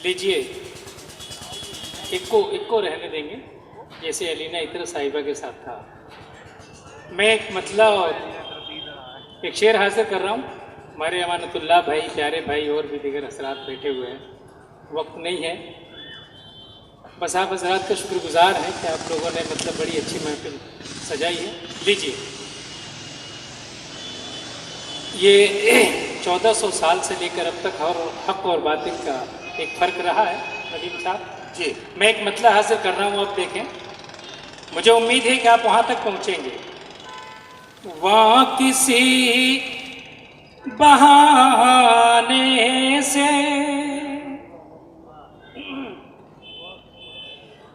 लीजिए, इक्को रहने देंगे, जैसे अलीना इतर साहिबा के साथ था। मैं एक मतला और एक शेर हासिल कर रहा हूँ। हमारे अमानतुल्लाह भाई, प्यारे भाई और भी दीगर हजरात बैठे हुए हैं, वक्त नहीं है। बस आप हजरात का शुक्रगुजार हैं कि आप लोगों ने मतलब बड़ी अच्छी महफिल सजाई है। लीजिए, ये 1400 साल से लेकर अब तक हक और बातिल का एक फ़र्क रहा है नदीम साहब जी। मैं एक मतला हासिल कर रहा हूँ, आप देखें। मुझे उम्मीद है कि आप वहाँ तक पहुँचेंगे। वहाँ किसी बहाने से,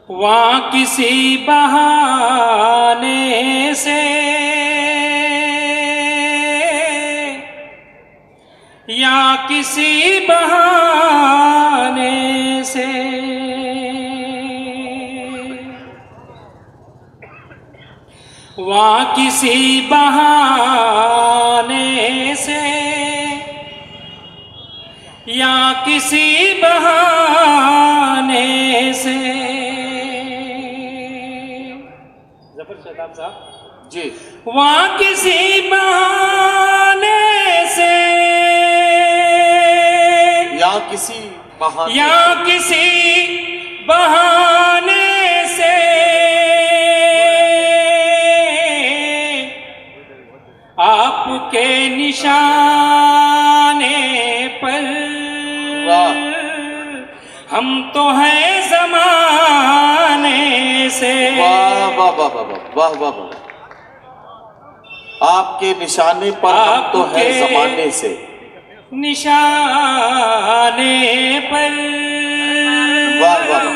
वहाँ किसी बहाने से या किसी बहाने से वहाँ किसी बहाने से या किसी बहाने से जफर शहजाद साहब जी, वहाँ किसी बहाने से या किसी बहाने से आपके निशाने पर हम तो हैं ज़माने से। वाह वाह वाह वाह वाह वाह वाह, आपके निशाने पर हम तो हैं ज़माने से। निशाने पर वाह वाह,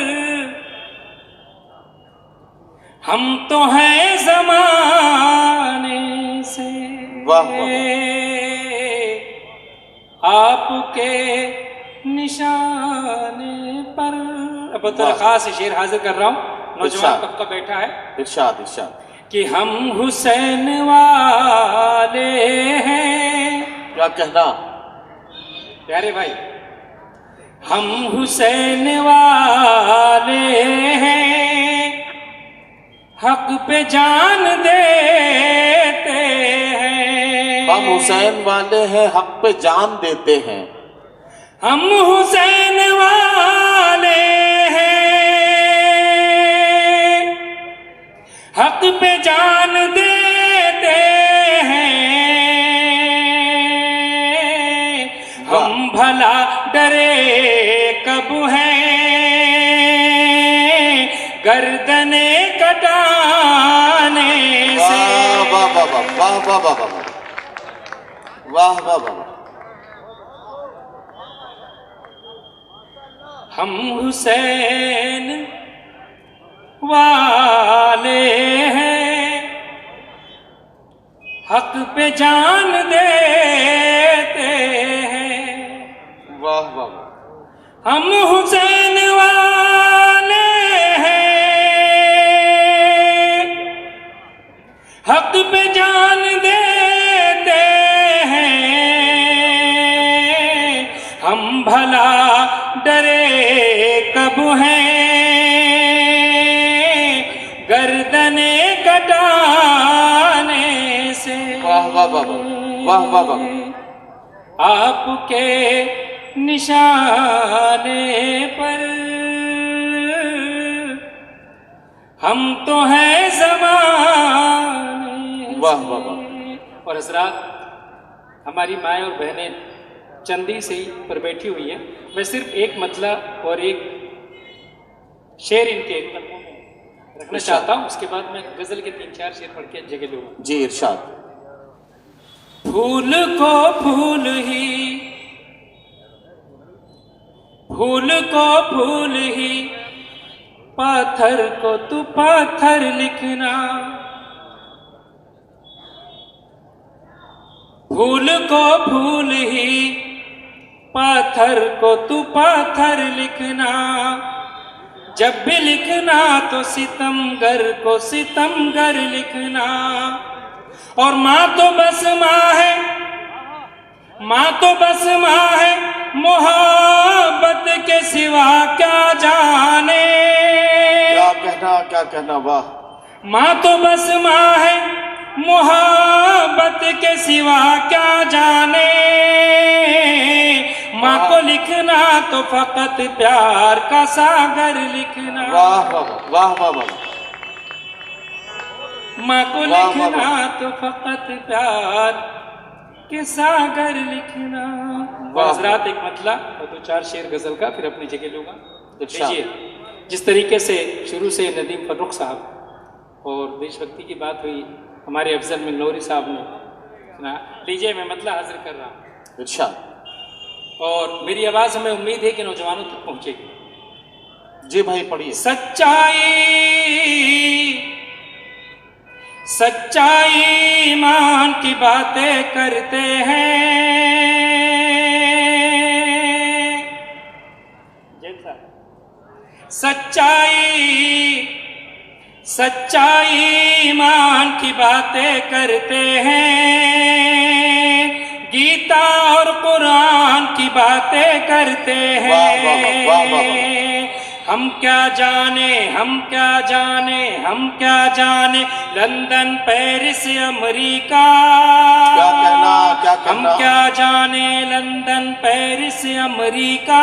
हम तो हैं ज़माने से। वाह वाह, आपके निशाने पर। अब तो खास शेर हाजिर कर रहा हूँ, नौजवान तबका बैठा है। इरशाद इरशाद कि हम हुसैन वाले हैं। क्या कहना प्यारे भाई, हम हुसैन वाले हैं, हक पे जान देते हैं। हम हुसैन वाले हैं, हक पे जान देते हैं। हम हुसैन वाले हैं, हक पे जान देते हैं। हम भला डरे कब हैं गर्दने कटाने से। वाह वाह वाह वाह वाह वाह वाह वाह वाह वाह, हम हुसैन वाले हैं, हक पे जान देते हैं। वाह वाह, हम हुसैन वाले हैं, हक पे जान देते हैं। हम भला डरे कब हैं गर्दने कटाने से। वाह वाह वाह वाह वाह वाह, आपके निशाने पर हम तो हैं ज़माने। वाह वाह वाह। और हजरात, हमारी माएँ और बहनें चंदी से ही पर बैठी हुई है। मैं सिर्फ एक मतला और एक शेर इनके कदमों में रखना चाहता हूँ, उसके बाद मैं गजल के 3-4 शेर पढ़ के जगह लूँगा। जी इरशाद। फूल को फूल ही, फूल को फूल ही, पाथर को तू पाथर लिखना। फूल को फूल ही, पाथर को तू पाथर लिखना। जब भी लिखना तो सितमगर को सितमगर लिखना। और माँ तो बस माँ है, माँ तो बस माँ है, मोहब्बत के सिवा क्या कहना, वाह माँ तो बस माँ है, मोहब्बत के सिवा क्या जाने। माँ को लिखना तो फकत प्यार का सागर लिखना। वाह वाह वाह वाह वाह। माँ को वाह, वाह, लिखना तो फकत प्यार के सागर लिखना। वाह। हजरात एक मतला और दो चार शेर गजल का फिर अपनी जगह लूंगा। इरशाद। लीजिए, जिस तरीके से शुरू से नदीम फर्रुख साहब और देशभक्ति की बात हुई, हमारे अफजल मिल्नौरी साहब ने सुना। लीजिए, मैं मतला हाजिर कर रहा हूँ इरशाद। और मेरी आवाज़ हमें उम्मीद है कि नौजवानों तक पहुँचेगी। जी भाई पढ़िए। सच्चाई ईमान की बातें करते हैं। सच्चाई ईमान की बातें करते हैं। गीता और कुरान की बातें करते हैं। वाह, वाह, वाह, वाह, वाह। हम क्या जाने, हम क्या जाने, हम क्या जाने लंदन, पेरिस, अमेरिका। क्या कहना, क्या हम कहना। क्या जाने लंदन, पेरिस, अमेरिका।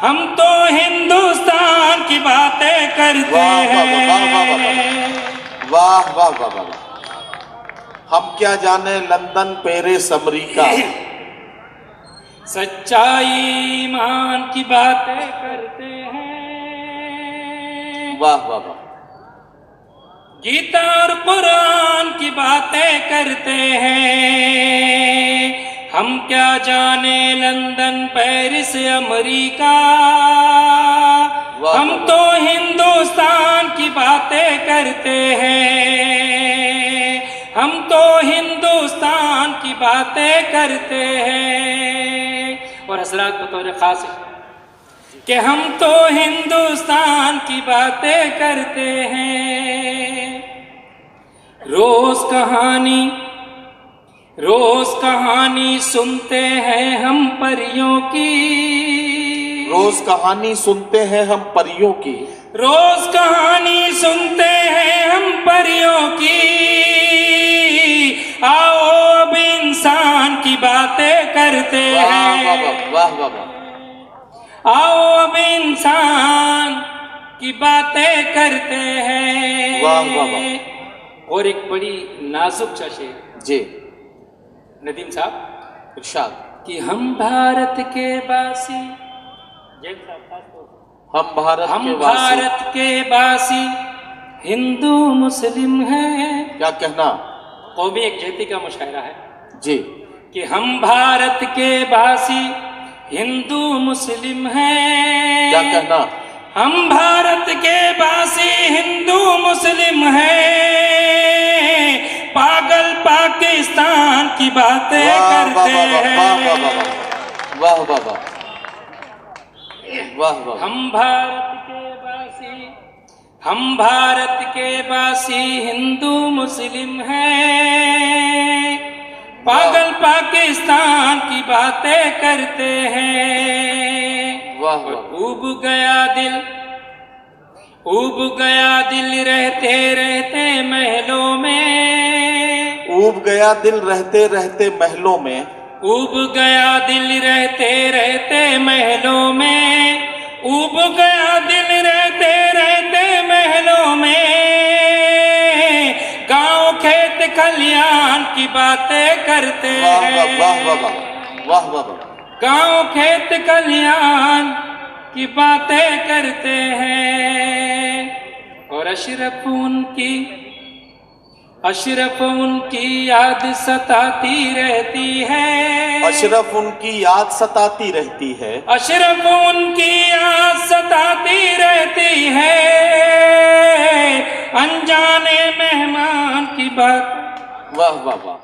हम तो हिंदुस्तान की बातें करते वाह, वाह, वाह, वाह, वाह, हैं। वाह वाह वाह वाह। हम क्या जाने लंदन, पेरिस, अमेरिका। सच्चाई ईमान की बातें करते हैं। वाह वाह वाह। गीता और कुरान की बातें करते हैं। हम क्या जाने लंदन, पेरिस, अमेरिका। वाह, हम वाह, तो हिंदुस्तान की बातें करते हैं। हम तो हिंदुस्तान की बातें करते हैं। और हजरात बतौर खास कि हम तो हिंदुस्तान की बातें करते हैं। रोज कहानी सुनते हैं हम परियों की। रोज कहानी सुनते हैं हम परियों की। रोज कहानी सुनते हैं हम परियों की। आओ अब इंसान की बातें करते वाह वाह हैं। वाह वाह वाह। आओ अब इंसान की बातें करते हैं। वाह, वाह, वाह। और एक बड़ी नाजुक सा शेर जी नदीम साहब, इरशाद। कि हम भारत के वासी। हम भारत हम के वासी। भारत के वासी हिंदू मुस्लिम हैं। क्या कहना। कौमी एकजहती का मुशायरा है जी कि हम भारत के वासी हिंदू मुस्लिम हैं। क्या कहना। हम भारत के वासी हिंदू मुस्लिम हैं। पागल पाकिस्तान की बातें वाह वाह करते वाह वाह हैं। वाह वाह वाह वाह वाह वाह। हम भारत के वासी हिंदू मुस्लिम हैं। पागल पाकिस्तान की बातें करते हैं। वाह और वाह। ऊब गया दिल रहते रहते महलों में। ऊब गया दिल रहते रहते महलों में। ऊब गया दिल रहते रहते महलों में। ऊब गया दिल रहते रहते महलों में। गांव खेत खलियान की बातें करते वाह हैं। वाह वाह वाह वाह वाह वाह। गांव खेत खलियान की बातें करते हैं। और अशरफ उनकी याद सताती रहती है। अशरफ उनकी याद सताती रहती है। अशरफ उनकी याद सताती रहती है। अनजाने मेहमान की बात। वाह वाह वाह।